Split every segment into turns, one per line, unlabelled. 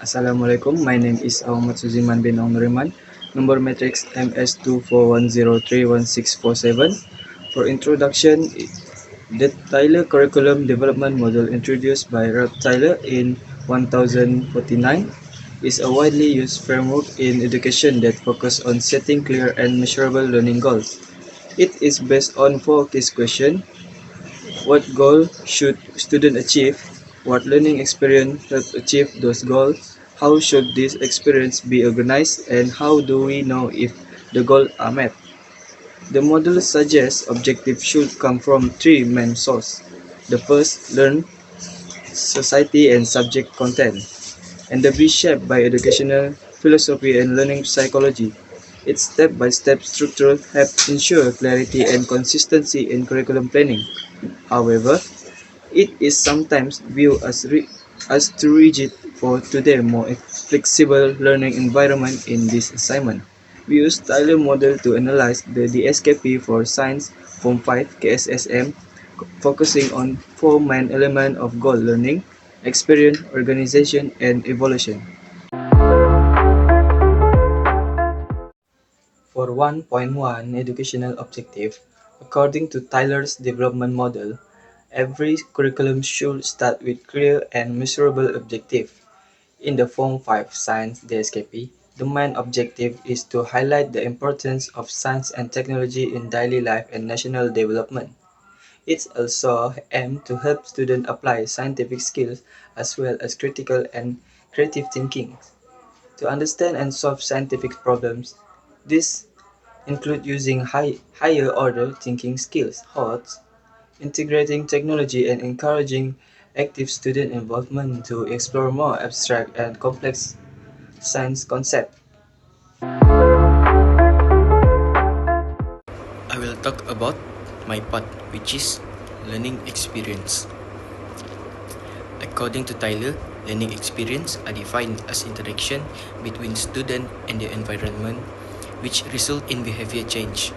Assalamualaikum. My name is Ahmad Suziman bin Nuriman. Number matrix MS241031647. For introduction, the Tyler Curriculum Development Model introduced by Ralph Tyler in 1049 is a widely used framework in education that focuses on setting clear and measurable learning goals. It is based on four key questions. What goal should student achieve? What learning experience help achieve those goals? How should this experience be organized? And how do we know if the goals are met? The model suggests objectives should come from three main sources. The first, learn, society, and subject content, and the be shaped by educational philosophy and learning psychology. Its step-by-step structure helps ensure clarity and consistency in curriculum planning. However, it is sometimes viewed as too rigid for today's more flexible learning environment. In this assignment, we use Tyler model to analyze the DSKP for Science Form 5 KSSM, focusing on four main elements of goal learning, experience, organization, and evaluation. For 1.1 educational objective, according to Tyler's development model, every curriculum should start with clear and measurable objective. In the Form 5 Science DSKP, the main objective is to highlight the importance of science and technology in daily life and national development. It also aims to help students apply scientific skills as well as critical and creative thinking. To understand and solve scientific problems, this include using higher order thinking skills, HOTS, integrating technology and encouraging active student involvement to explore more abstract and complex science concepts.
I will talk about my part, which is learning experience. According to Tyler, learning experience are defined as interaction between student and the environment, which result in behavior change.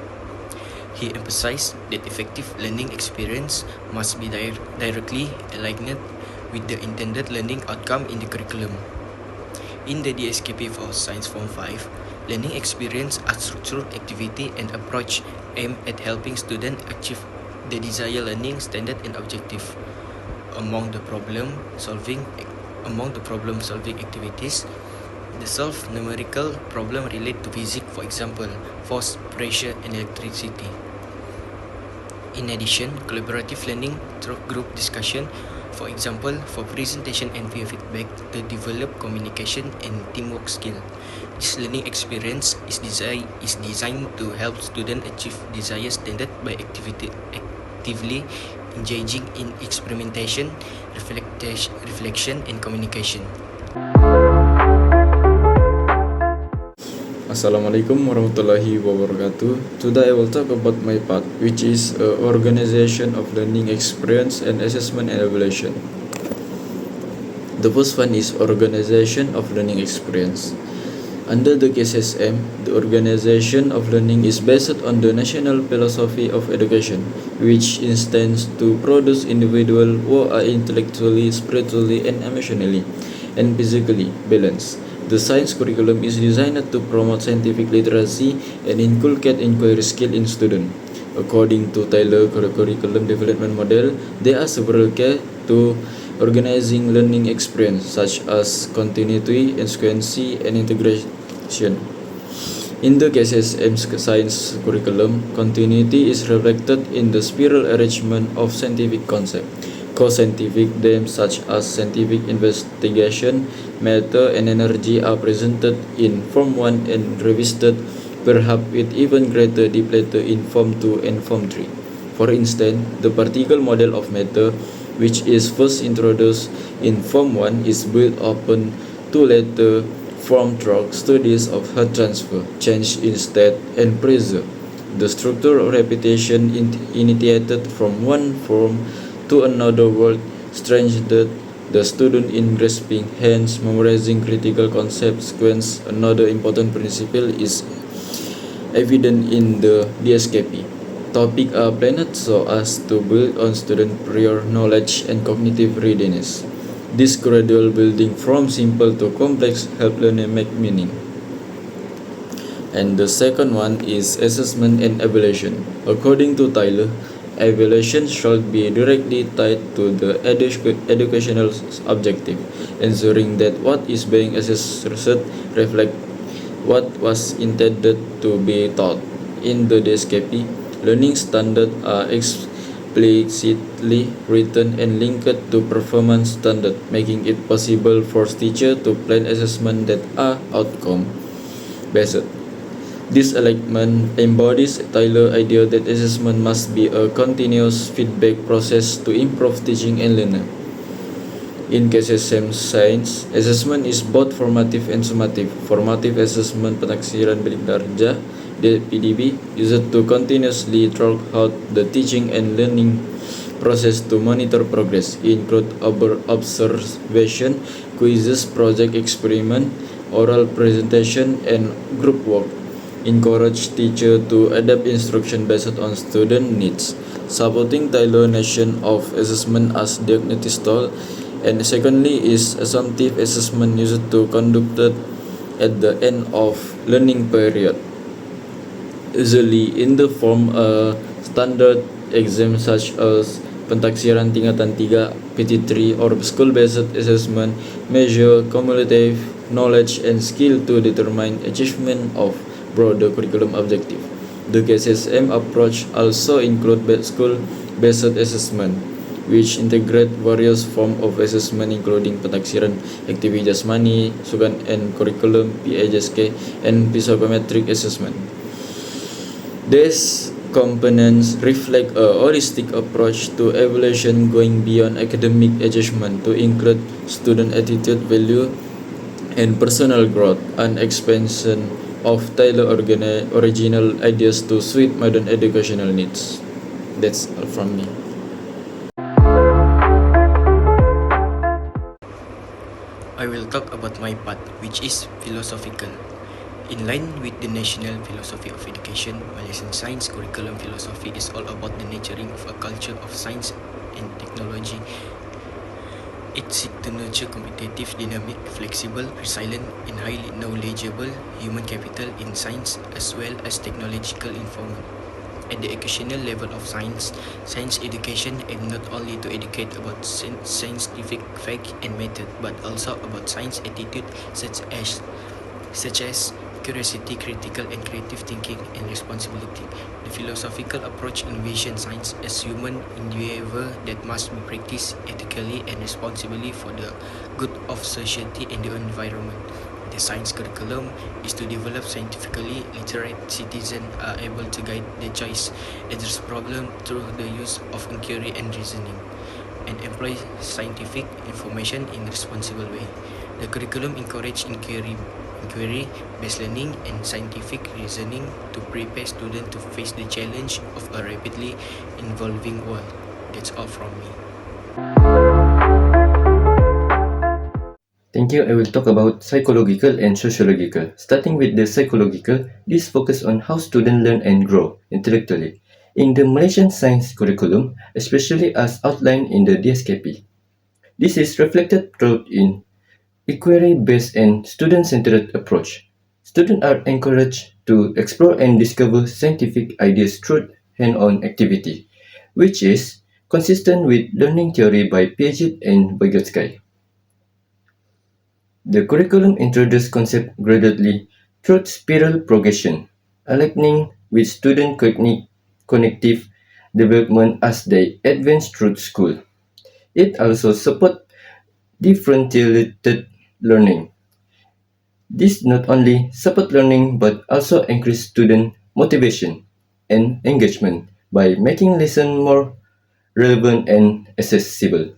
He emphasized that effective learning experience must be directly aligned with the intended learning outcome in the curriculum. In the DSKP for Science Form 5, learning experience are structured activity and approach aimed at helping students achieve the desired learning standard and objective. Among the problem-solving activities, the solve numerical problem relate to physics, for example, force, pressure, and electricity. In addition, collaborative learning through group discussion, for example, for presentation and peer feedback, to develop communication and teamwork skill. This learning experience is designed to help students achieve desired standard by actively engaging in experimentation, reflection, and communication.
Assalamualaikum warahmatullahi wabarakatuh. Today I will talk about my part, which is organization of learning experience and assessment and evaluation. The first one is organization of learning experience. Under the KSSM, the organization of learning is based on the national philosophy of education, which intends to produce individuals who are intellectually, spiritually, and emotionally and physically balanced. The science curriculum is designed to promote scientific literacy and inculcate inquiry skill in students. According to Tyler Curriculum Development Model, there are several keys to organizing learning experience, such as continuity, sequence, and integration. In the KSSM science curriculum, continuity is reflected in the spiral arrangement of scientific concepts. Co-scientific themes such as scientific investigation, matter, and energy are presented in Form 1 and revisited, perhaps with even greater depth later in Form 2 and Form 3. For instance, the particle model of matter, which is first introduced in Form 1, is built upon two later Form through studies of heat transfer, change in state, and pressure. The structure of repetition initiated from one form to another world strengthened the student in grasping, hence memorizing critical concept sequence. Another important principle is evident in the DSKP. Topics are planned so as to build on student prior knowledge and cognitive readiness. This gradual building from simple to complex help learner make meaning. And the second one is assessment and evaluation. According to Tyler, evaluation should be directly tied to the educational objective, ensuring that what is being assessed reflect what was intended to be taught. In the DSKP, learning standards are explicitly written and linked to performance standards, making it possible for teachers to plan assessment that are outcome based. This alignment embodies Tyler's idea that assessment must be a continuous feedback process to improve teaching and learning. In KSSM Science, assessment is both formative and summative. Formative assessment penaksiran bilik darjah PDB used to continuously track out the teaching and learning process to monitor progress, include observation, quizzes, project experiment, oral presentation, and group work. Encourage teacher to adapt instruction based on student needs, supporting Tyler nation of assessment as diagnostic tool. And secondly is assumptive assessment used to conducted at the end of learning period, usually in the form a standard exam such as pentaksiran tingkatan 3 PT3 or school-based assessment measure cumulative knowledge and skill to determine achievement of broader curriculum objective. The KSSM approach also include school-based assessment, which integrate various forms of assessment including pentaksiran, activity jasmani, sukan and curriculum, PAJSK, and psychometric assessment. These components reflect a holistic approach to evaluation going beyond academic achievement to include student attitude, value, and personal growth, an expansion of Tyler original ideas to suit modern educational needs. That's all from me.
I will talk about my part, which is philosophical. In line with the national philosophy of education, Malaysian science curriculum philosophy is all about the nurturing of a culture of science and technology. It seeks to nurture competitive, dynamic, flexible, resilient, and highly knowledgeable human capital in science as well as technological information. At the educational level of science education aims not only to educate about scientific fact and method, but also about science attitude such as curiosity, critical and creative thinking, and responsibility. The philosophical approach envisions science as human endeavor that must be practiced ethically and responsibly for the good of society and the environment. The science curriculum is to develop scientifically literate citizens are able to guide their choice, address problem through the use of inquiry and reasoning, and employ scientific information in a responsible way. The curriculum encourages inquiry-based learning and scientific reasoning to prepare students to face the challenge of a rapidly evolving world. That's all from me.
Thank you. I will talk about psychological and sociological. Starting with the psychological, this focus on how students learn and grow intellectually. In the Malaysian science curriculum, especially as outlined in the DSKP, this is reflected throughout in inquiry-based and student-centered approach. Students are encouraged to explore and discover scientific ideas through hand-on activity, which is consistent with learning theory by Piaget and Vygotsky. The curriculum introduces concepts gradually through spiral progression, aligning with student cognitive development as they advance through school. It also supports differentiated learning. This not only support learning but also increase student motivation and engagement by making lesson more relevant and accessible.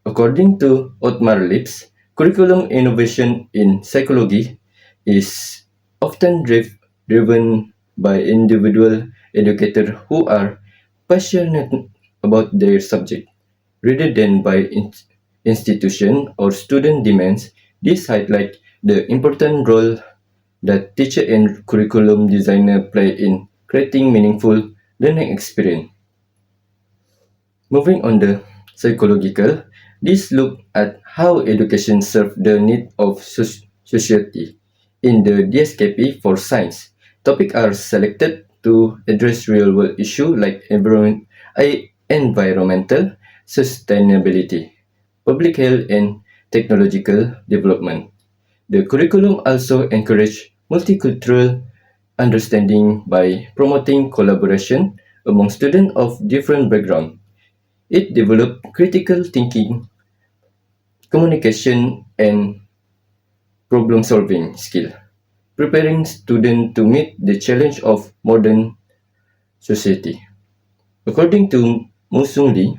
According to Otmar Lips, curriculum innovation in psychology is often driven by individual educators who are passionate about their subject rather than by institution or student demands. This highlights the important role that teacher and curriculum designer play in creating meaningful learning experience. Moving on the
Psychological, this look at how education serves the need of society. In the DSKP for science, topics are selected to address real-world issues like environmental sustainability, public health, and technological development. The curriculum also encourages multicultural understanding by promoting collaboration among students of different backgrounds. It developed critical thinking, communication, and problem-solving skill, preparing students to meet the challenge of modern society. According to Musung Lee,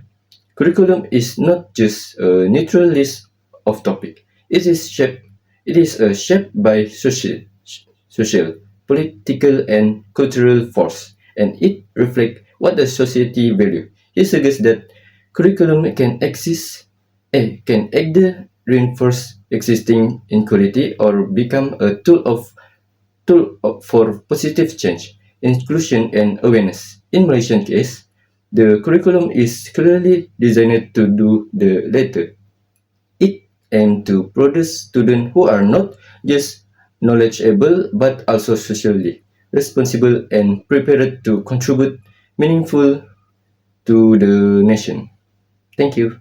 curriculum is not just a neutral list of topics. It is shaped by social, political, and cultural force, and it reflects what the society value. He suggests that curriculum can either reinforce existing inequality or become a for positive change, inclusion, and awareness. In Malaysian case, the curriculum is clearly designed to do the latter. It aims to produce students who are not just knowledgeable but also socially responsible and prepared to contribute meaningful to the nation. Thank you.